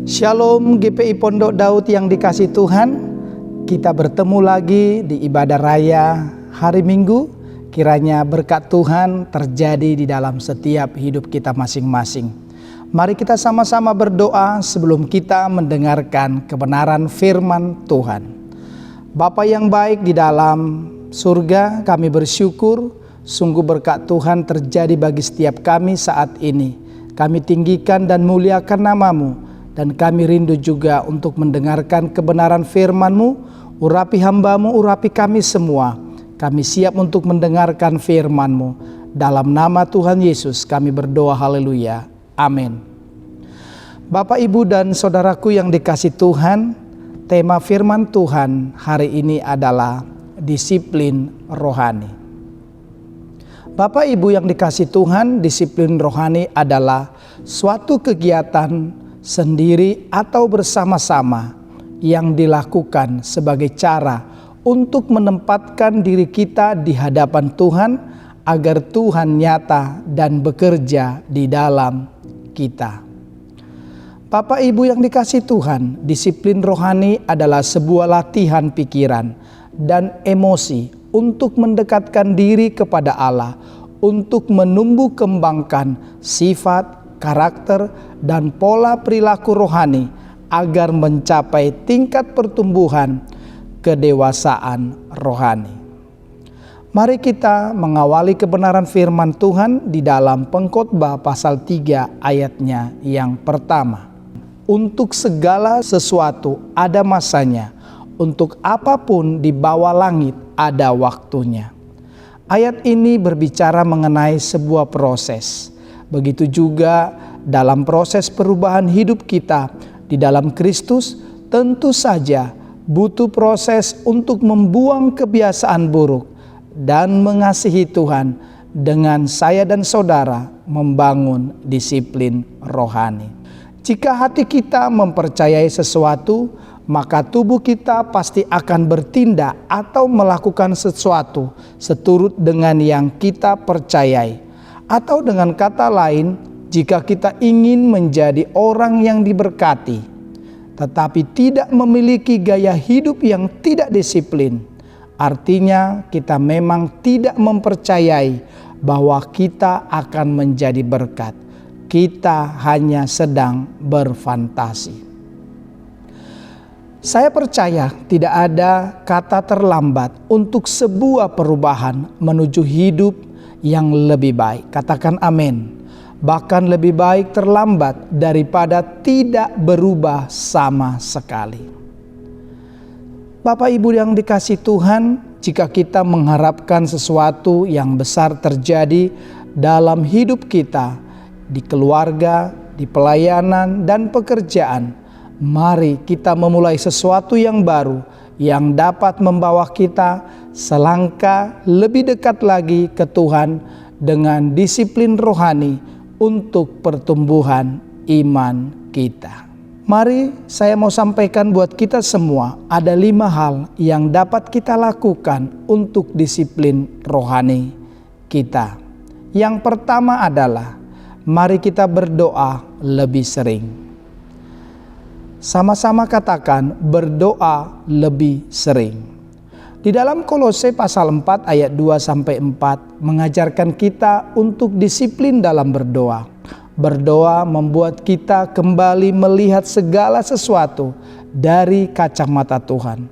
Shalom GPI Pondok Daud yang dikasihi Tuhan. Kita bertemu lagi di ibadah raya hari Minggu. Kiranya berkat Tuhan terjadi di dalam setiap hidup kita masing-masing. Mari kita sama-sama berdoa sebelum kita mendengarkan kebenaran firman Tuhan. Bapa yang baik di dalam surga, kami bersyukur sungguh berkat Tuhan terjadi bagi setiap kami saat ini. Kami tinggikan dan muliakan nama-Mu. Dan kami rindu juga untuk mendengarkan kebenaran firman-Mu. Urapi hamba-Mu, urapi kami semua. Kami siap untuk mendengarkan firman-Mu. Dalam nama Tuhan Yesus kami berdoa, haleluya, amin. Bapak, Ibu, dan saudaraku yang dikasihi Tuhan, tema firman Tuhan hari ini adalah disiplin rohani. Bapak, Ibu yang dikasihi Tuhan, disiplin rohani adalah suatu kegiatan sendiri atau bersama-sama yang dilakukan sebagai cara untuk menempatkan diri kita di hadapan Tuhan agar Tuhan nyata dan bekerja di dalam kita. Bapak Ibu yang dikasihi Tuhan, disiplin rohani adalah sebuah latihan pikiran dan emosi untuk mendekatkan diri kepada Allah, untuk menumbuh kembangkan sifat, karakter, dan pola perilaku rohani agar mencapai tingkat pertumbuhan kedewasaan rohani. Mari kita mengawali kebenaran firman Tuhan di dalam Pengkhotbah pasal 3 ayatnya yang pertama. Untuk segala sesuatu ada masanya, untuk apapun di bawah langit ada waktunya. Ayat ini berbicara mengenai sebuah proses. Begitu juga dalam proses perubahan hidup kita di dalam Kristus, tentu saja butuh proses untuk membuang kebiasaan buruk dan mengasihi Tuhan dengan saya dan saudara membangun disiplin rohani. Jika hati kita mempercayai sesuatu, maka tubuh kita pasti akan bertindak atau melakukan sesuatu seturut dengan yang kita percayai. Atau dengan kata lain, jika kita ingin menjadi orang yang diberkati, tetapi tidak memiliki gaya hidup yang tidak disiplin, artinya kita memang tidak mempercayai bahwa kita akan menjadi berkat. Kita hanya sedang berfantasi. Saya percaya tidak ada kata terlambat untuk sebuah perubahan menuju hidup yang lebih baik. Katakan amin. Bahkan lebih baik terlambat daripada tidak berubah sama sekali. Bapak Ibu yang dikasihi Tuhan, jika kita mengharapkan sesuatu yang besar terjadi dalam hidup kita, di keluarga, di pelayanan, dan pekerjaan, mari kita memulai sesuatu yang baru yang dapat membawa kita selangkah lebih dekat lagi ke Tuhan dengan disiplin rohani untuk pertumbuhan iman kita. Mari saya mau sampaikan buat kita semua, ada 5 hal yang dapat kita lakukan untuk disiplin rohani kita. Yang pertama adalah mari kita berdoa lebih sering. Sama-sama katakan berdoa lebih sering. Di dalam Kolose pasal 4 ayat 2-4 mengajarkan kita untuk disiplin dalam berdoa. Berdoa membuat kita kembali melihat segala sesuatu dari kacamata Tuhan.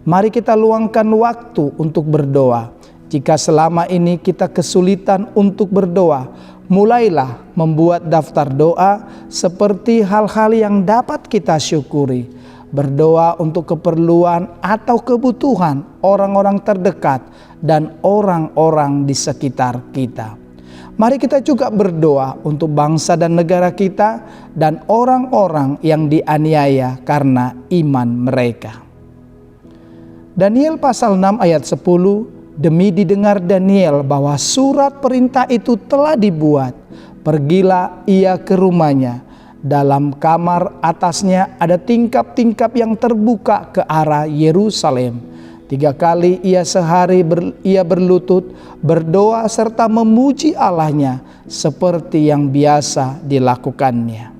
Mari kita luangkan waktu untuk berdoa. Jika selama ini kita kesulitan untuk berdoa, mulailah membuat daftar doa seperti hal-hal yang dapat kita syukuri. Berdoa untuk keperluan atau kebutuhan orang-orang terdekat dan orang-orang di sekitar kita. Mari kita juga berdoa untuk bangsa dan negara kita dan orang-orang yang dianiaya karena iman mereka. Daniel pasal 6 ayat 10, demi didengar Daniel bahwa surat perintah itu telah dibuat, pergilah ia ke rumahnya. Dalam kamar atasnya ada tingkap-tingkap yang terbuka ke arah Yerusalem. 3 kali ia sehari ia berlutut, berdoa serta memuji Allahnya seperti yang biasa dilakukannya.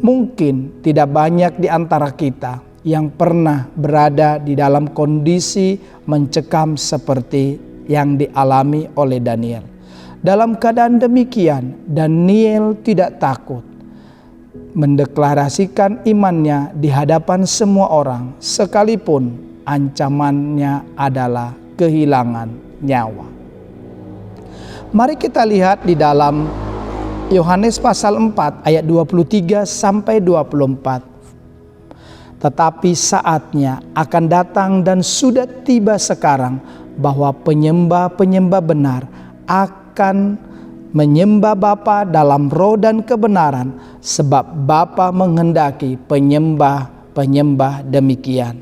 Mungkin tidak banyak di antara kita yang pernah berada di dalam kondisi mencekam seperti yang dialami oleh Daniel. Dalam keadaan demikian, Daniel tidak takut mendeklarasikan imannya di hadapan semua orang, sekalipun ancamannya adalah kehilangan nyawa. Mari kita lihat di dalam Yohanes pasal 4 ayat 23 sampai 24. Tetapi saatnya akan datang dan sudah tiba sekarang bahwa penyembah-penyembah benar akan menyembah Bapa dalam roh dan kebenaran, sebab Bapa menghendaki penyembah-penyembah demikian.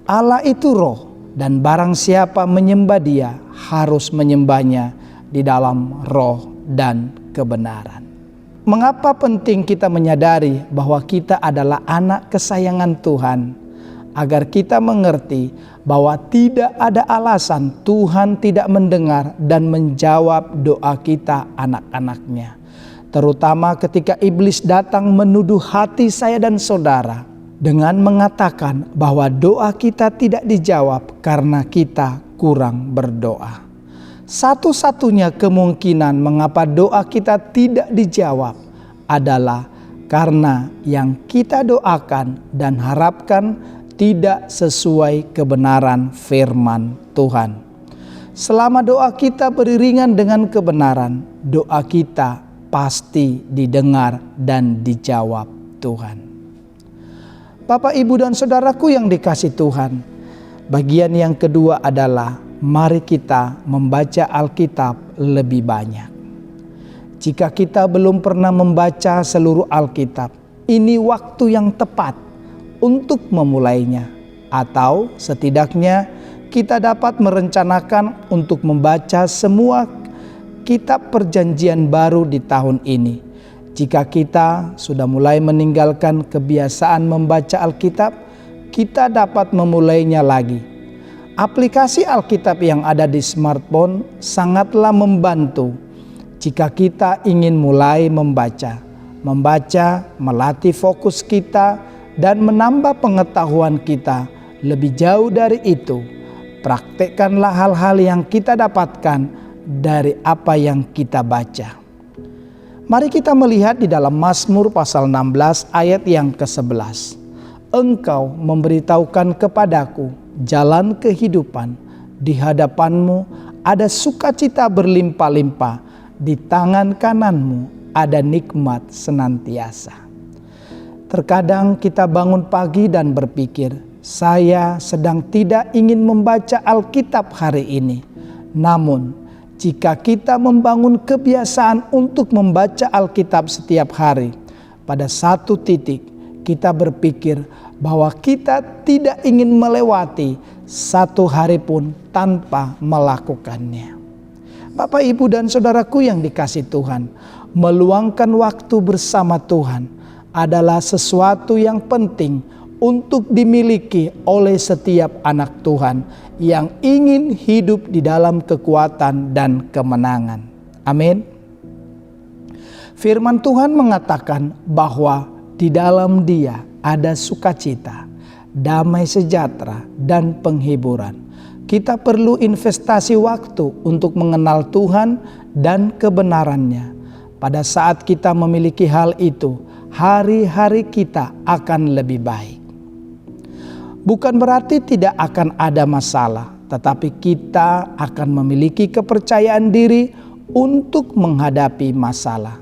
Allah itu roh, dan barang siapa menyembah Dia harus menyembahnya di dalam roh dan kebenaran. Mengapa penting kita menyadari bahwa kita adalah anak kesayangan Tuhan? Agar kita mengerti bahwa tidak ada alasan Tuhan tidak mendengar dan menjawab doa kita anak-anaknya. Terutama ketika iblis datang menuduh hati saya dan saudara dengan mengatakan bahwa doa kita tidak dijawab karena kita kurang berdoa. Satu-satunya kemungkinan mengapa doa kita tidak dijawab adalah karena yang kita doakan dan harapkan tidak sesuai kebenaran firman Tuhan. Selama doa kita beriringan dengan kebenaran, doa kita pasti didengar dan dijawab Tuhan. Bapak, Ibu, dan saudaraku yang dikasihi Tuhan, bagian yang kedua adalah mari kita membaca Alkitab lebih banyak. Jika kita belum pernah membaca seluruh Alkitab, ini waktu yang tepat untuk memulainya, atau setidaknya kita dapat merencanakan untuk membaca semua kitab perjanjian baru di tahun ini. Jika kita sudah mulai meninggalkan kebiasaan membaca Alkitab, kita dapat memulainya lagi. Aplikasi Alkitab yang ada di smartphone sangatlah membantu jika kita ingin mulai membaca. Membaca melatih fokus kita dan menambah pengetahuan kita. Lebih jauh dari itu, praktekkanlah hal-hal yang kita dapatkan dari apa yang kita baca. Mari kita melihat di dalam Mazmur pasal 16 ayat yang ke-11. Engkau memberitahukan kepadaku jalan kehidupan, di hadapanmu ada sukacita berlimpah-limpah, di tangan kananmu ada nikmat senantiasa. Terkadang kita bangun pagi dan berpikir, saya sedang tidak ingin membaca Alkitab hari ini. Namun, jika kita membangun kebiasaan untuk membaca Alkitab setiap hari, pada satu titik kita berpikir bahwa kita tidak ingin melewati satu hari pun tanpa melakukannya. Bapak, Ibu, dan saudaraku yang dikasihi Tuhan, meluangkan waktu bersama Tuhan adalah sesuatu yang penting untuk dimiliki oleh setiap anak Tuhan yang ingin hidup di dalam kekuatan dan kemenangan. Amin. Firman Tuhan mengatakan bahwa di dalam Dia ada sukacita, damai sejahtera, dan penghiburan. Kita perlu investasi waktu untuk mengenal Tuhan dan kebenarannya. Pada saat kita memiliki hal itu, hari-hari kita akan lebih baik. Bukan berarti tidak akan ada masalah, tetapi kita akan memiliki kepercayaan diri untuk menghadapi masalah.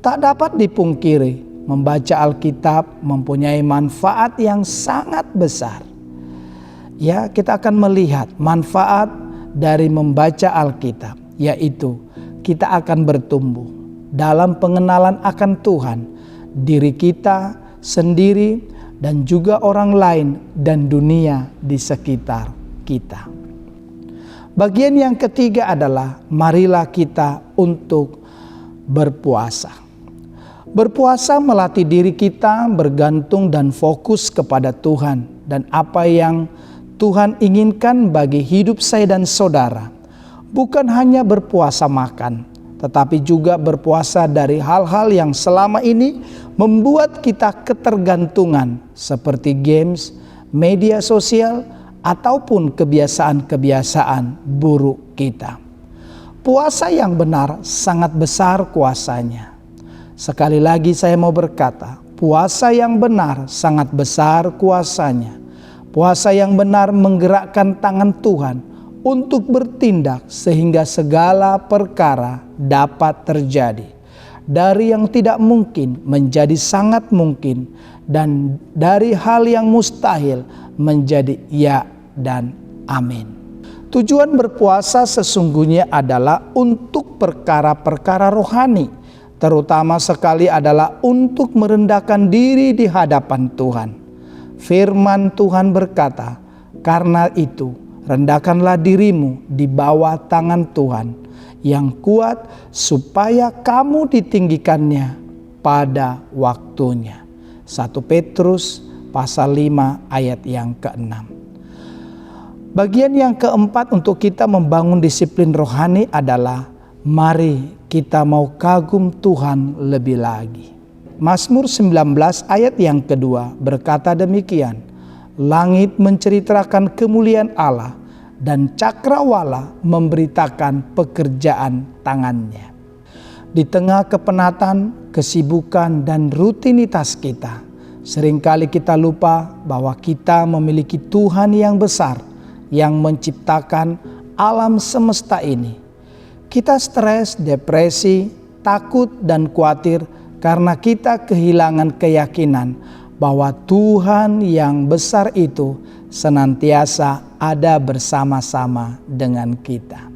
Tak dapat dipungkiri, membaca Alkitab mempunyai manfaat yang sangat besar. Ya, kita akan melihat manfaat dari membaca Alkitab, yaitu kita akan bertumbuh dalam pengenalan akan Tuhan, diri kita sendiri, dan juga orang lain dan dunia di sekitar kita. Bagian yang ketiga adalah marilah kita untuk berpuasa. Berpuasa melatih diri kita bergantung dan fokus kepada Tuhan dan apa yang Tuhan inginkan bagi hidup saya dan saudara. Bukan hanya berpuasa makan, tetapi juga berpuasa dari hal-hal yang selama ini membuat kita ketergantungan seperti games, media sosial, ataupun kebiasaan-kebiasaan buruk kita. Puasa yang benar sangat besar kuasanya. Sekali lagi saya mau berkata, puasa yang benar sangat besar kuasanya. Puasa yang benar menggerakkan tangan Tuhan untuk bertindak sehingga segala perkara dapat terjadi. Dari yang tidak mungkin menjadi sangat mungkin, dan dari hal yang mustahil menjadi ya dan amin. Tujuan berpuasa sesungguhnya adalah untuk perkara-perkara rohani, terutama sekali adalah untuk merendahkan diri di hadapan Tuhan. Firman Tuhan berkata, "Karena itu, rendahkanlah dirimu di bawah tangan Tuhan yang kuat, supaya kamu ditinggikannya pada waktunya." 1 Petrus pasal 5 ayat yang ke-6. Bagian yang keempat untuk kita membangun disiplin rohani adalah mari kita mau kagum Tuhan lebih lagi. Mazmur 19 ayat yang kedua berkata demikian, "Langit menceritakan kemuliaan Allah dan cakrawala memberitakan pekerjaan tangannya." Di tengah kepenatan, kesibukan, dan rutinitas kita, seringkali kita lupa bahwa kita memiliki Tuhan yang besar yang menciptakan alam semesta ini. Kita stres, depresi, takut, dan khawatir karena kita kehilangan keyakinan bahwa Tuhan yang besar itu senantiasa ada bersama-sama dengan kita.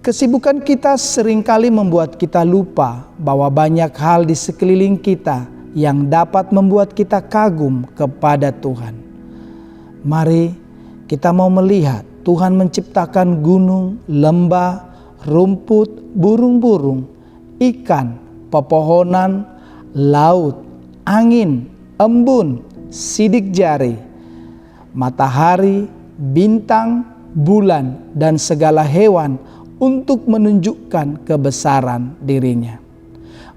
Kesibukan kita seringkali membuat kita lupa bahwa banyak hal di sekeliling kita yang dapat membuat kita kagum kepada Tuhan. Mari kita mau melihat Tuhan menciptakan gunung, lembah, rumput, burung-burung, ikan, pepohonan, laut, angin, embun, sidik jari, matahari, bintang, bulan, dan segala hewan untuk menunjukkan kebesaran dirinya.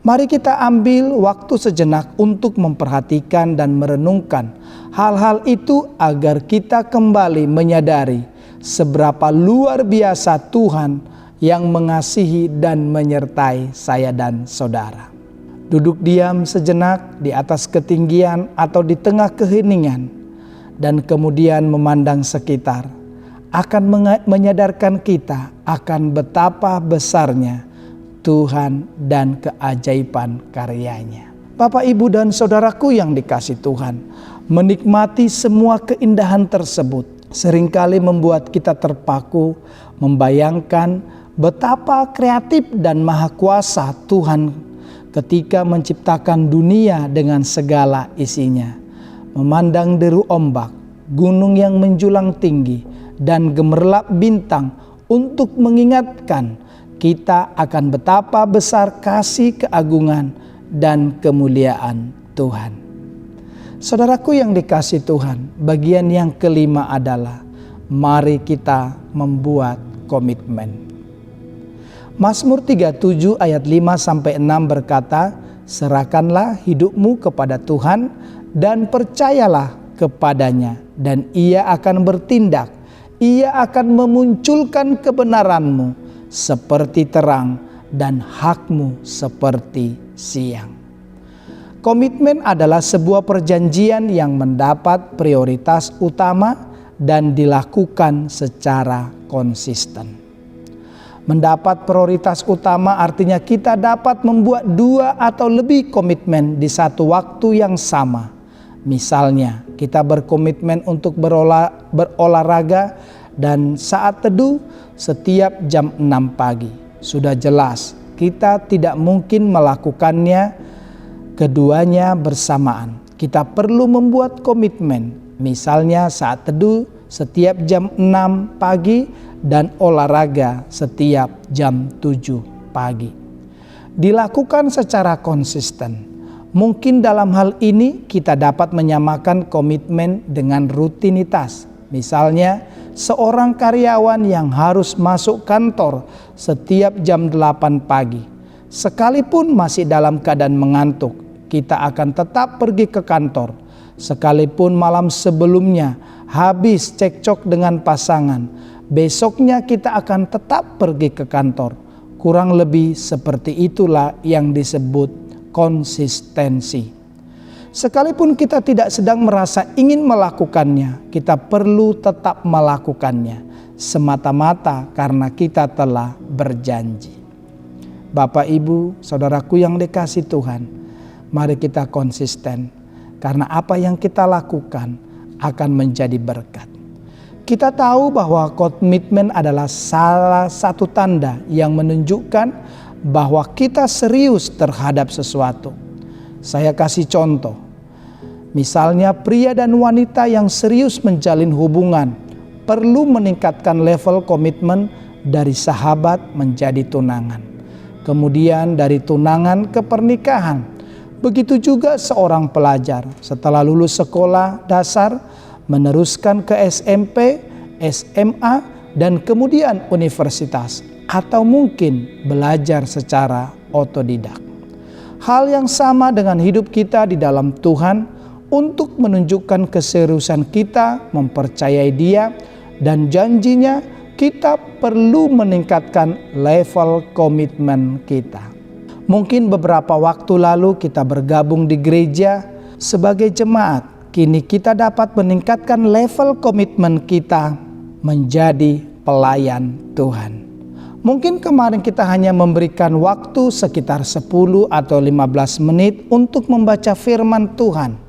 Mari kita ambil waktu sejenak untuk memperhatikan dan merenungkan hal-hal itu agar kita kembali menyadari seberapa luar biasa Tuhan yang mengasihi dan menyertai saya dan saudara. Duduk diam sejenak di atas ketinggian atau di tengah keheningan dan kemudian memandang sekitar akan menyadarkan kita akan betapa besarnya Tuhan dan keajaiban karyanya. Bapak, Ibu, dan saudaraku yang dikasihi Tuhan, menikmati semua keindahan tersebut seringkali membuat kita terpaku membayangkan betapa kreatif dan maha kuasa Tuhan ketika menciptakan dunia dengan segala isinya. Memandang deru ombak, gunung yang menjulang tinggi, dan gemerlap bintang untuk mengingatkan kita akan betapa besar kasih, keagungan, dan kemuliaan Tuhan. Saudaraku yang dikasihi Tuhan, bagian yang kelima adalah mari kita membuat komitmen. Mazmur 37 ayat 5-6 berkata, "Serahkanlah hidupmu kepada Tuhan dan percayalah kepadanya, dan Ia akan bertindak. Ia akan memunculkan kebenaranmu seperti terang dan hakmu seperti siang." Komitmen adalah sebuah perjanjian yang mendapat prioritas utama dan dilakukan secara konsisten. Mendapat prioritas utama artinya kita dapat membuat 2 atau lebih komitmen di satu waktu yang sama. Misalnya, kita berkomitmen untuk berolahraga dan saat teduh setiap jam 6 pagi. Sudah jelas, kita tidak mungkin melakukannya keduanya bersamaan. Kita perlu membuat komitmen, misalnya saat teduh setiap jam 6 pagi dan olahraga setiap jam 7 pagi. Dilakukan secara konsisten. Mungkin dalam hal ini kita dapat menyamakan komitmen dengan rutinitas. Misalnya seorang karyawan yang harus masuk kantor setiap jam 8 pagi. Sekalipun masih dalam keadaan mengantuk, kita akan tetap pergi ke kantor. Sekalipun malam sebelumnya habis cekcok dengan pasangan, besoknya kita akan tetap pergi ke kantor. Kurang lebih seperti itulah yang disebut konsistensi. Sekalipun kita tidak sedang merasa ingin melakukannya, kita perlu tetap melakukannya, semata-mata karena kita telah berjanji. Bapak, Ibu, saudaraku yang dikasihi Tuhan, mari kita konsisten, karena apa yang kita lakukan akan menjadi berkat. Kita tahu bahwa komitmen adalah salah satu tanda yang menunjukkan bahwa kita serius terhadap sesuatu. Saya kasih contoh. Misalnya pria dan wanita yang serius menjalin hubungan perlu meningkatkan level komitmen dari sahabat menjadi tunangan. Kemudian dari tunangan ke pernikahan. Begitu juga seorang pelajar setelah lulus sekolah dasar meneruskan ke SMP, SMA, dan kemudian universitas. Atau mungkin belajar secara otodidak. Hal yang sama dengan hidup kita di dalam Tuhan. Untuk menunjukkan keseriusan kita mempercayai Dia dan janjinya, kita perlu meningkatkan level komitmen kita. Mungkin beberapa waktu lalu kita bergabung di gereja sebagai jemaat. Kini kita dapat meningkatkan level komitmen kita menjadi pelayan Tuhan. Mungkin kemarin kita hanya memberikan waktu sekitar 10 atau 15 menit untuk membaca firman Tuhan.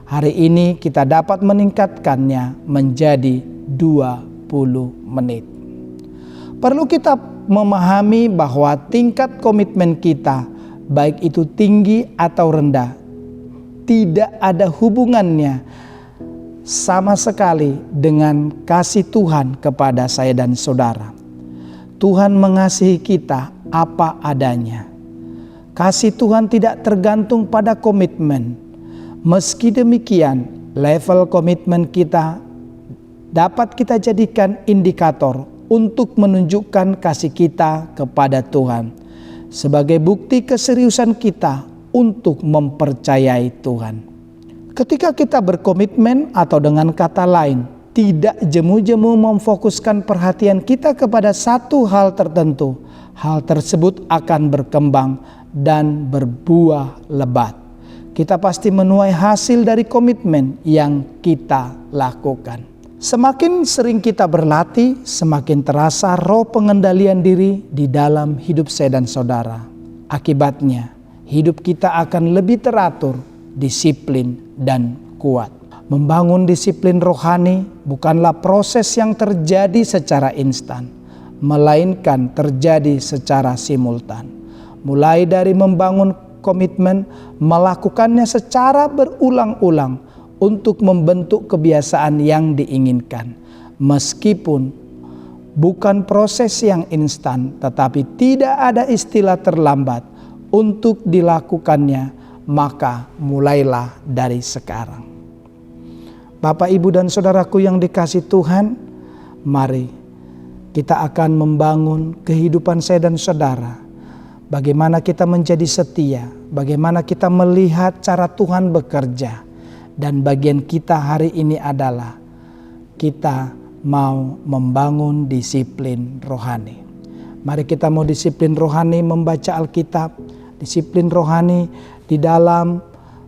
Hari ini kita dapat meningkatkannya menjadi 20 menit. Perlu kita memahami bahwa tingkat komitmen kita, baik itu tinggi atau rendah, tidak ada hubungannya sama sekali dengan kasih Tuhan kepada saya dan saudara. Tuhan mengasihi kita apa adanya. Kasih Tuhan tidak tergantung pada komitmen. Meski demikian, level komitmen kita dapat kita jadikan indikator untuk menunjukkan kasih kita kepada Tuhan sebagai bukti keseriusan kita untuk mempercayai Tuhan. Ketika kita berkomitmen, atau dengan kata lain, tidak jemu-jemu memfokuskan perhatian kita kepada satu hal tertentu, hal tersebut akan berkembang dan berbuah lebat. Kita pasti menuai hasil dari komitmen yang kita lakukan. Semakin sering kita berlatih, semakin terasa roh pengendalian diri di dalam hidup saya dan saudara. Akibatnya, hidup kita akan lebih teratur, disiplin, dan kuat. Membangun disiplin rohani bukanlah proses yang terjadi secara instan, melainkan terjadi secara simultan. Mulai dari membangun komitmen, melakukannya secara berulang-ulang untuk membentuk kebiasaan yang diinginkan. Meskipun bukan proses yang instan, tetapi tidak ada istilah terlambat untuk dilakukannya, maka mulailah dari sekarang. Bapak, Ibu, dan saudaraku yang dikasihi Tuhan, mari kita akan membangun kehidupan saya dan saudara. Bagaimana kita menjadi setia, bagaimana kita melihat cara Tuhan bekerja. Dan bagian kita hari ini adalah kita mau membangun disiplin rohani. Mari kita mau disiplin rohani membaca Alkitab, disiplin rohani di dalam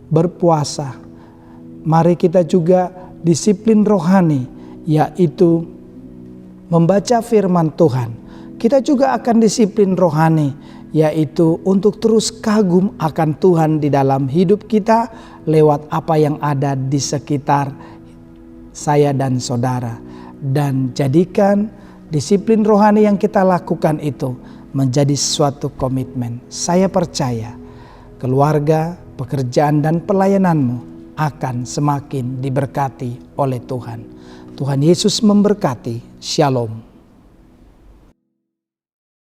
berpuasa. Mari kita juga disiplin rohani, yaitu membaca firman Tuhan. Kita juga akan disiplin rohani, yaitu untuk terus kagum akan Tuhan di dalam hidup kita lewat apa yang ada di sekitar saya dan saudara. Dan jadikan disiplin rohani yang kita lakukan itu menjadi suatu komitmen. Saya percaya keluarga, pekerjaan, dan pelayananmu akan semakin diberkati oleh Tuhan. Tuhan Yesus memberkati. Shalom.